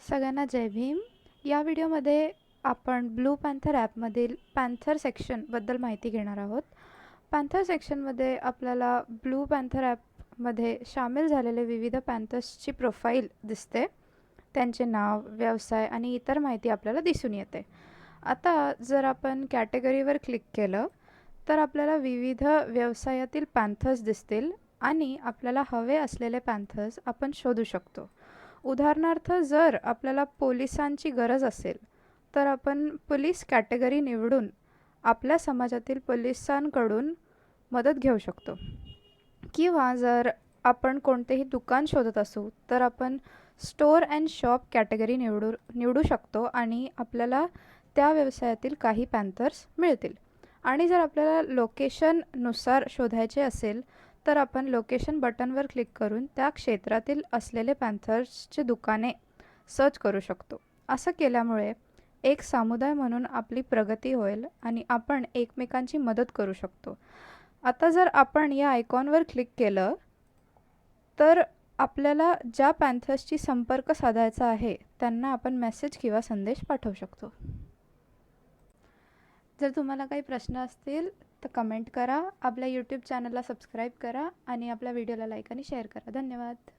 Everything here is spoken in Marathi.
सगळ्यांना जय भीम. या व्हिडिओमध्ये आपण ब्लू पॅन्थर ॲपमधील पॅन्थर सेक्शनबद्दल माहिती घेणार आहोत. पॅन्थर सेक्शनमध्ये आपल्याला ब्लू पॅन्थर ॲपमध्ये सामील झालेले विविध पॅन्थर्सची प्रोफाईल दिसते. त्यांचे नाव, व्यवसाय आणि इतर माहिती आपल्याला दिसून येते. आता जर आपण कॅटेगरीवर क्लिक केलं तर आपल्याला विविध व्यवसायातील पॅन्थर्स दिसतील आणि आपल्याला हवे असलेले पॅन्थर्स आपण शोधू शकतो. उदाहरणार्थ, जर आपल्याला पोलिसांची गरज असेल तर आपण पोलीस कॅटेगरी निवडून आपल्या समाजातील पोलिसांकडून मदत घेऊ शकतो. किंवा जर आपण कोणतेही दुकान शोधत असू तर आपण स्टोअर अँड शॉप कॅटेगरी निवडू शकतो आणि आपल्याला त्या व्यवसायातील काही पॅन्थर्स मिळतील. आणि जर आपल्याला लोकेशननुसार शोधायचे असेल तर आपण लोकेशन बटनवर क्लिक करून त्या क्षेत्रातील असलेले पॅन्थर्सचे दुकाने सर्च करू शकतो. असं केल्यामुळे एक समुदाय म्हणून आपली प्रगती होईल आणि आपण एकमेकांची मदत करू शकतो. आता जर आपण या आयकॉनवर क्लिक केलं तर आपल्याला ज्या पॅन्थर्सशी संपर्क साधायचा आहे त्यांना आपण मेसेज किंवा संदेश पाठवू शकतो. जर तुम्हाला काही प्रश्न असतील तर कमेंट करा. आपल्या यूट्यूब चॅनलला सबस्क्राईब करा आणि आपल्या व्हिडिओला लाईक आणि शेअर करा. धन्यवाद.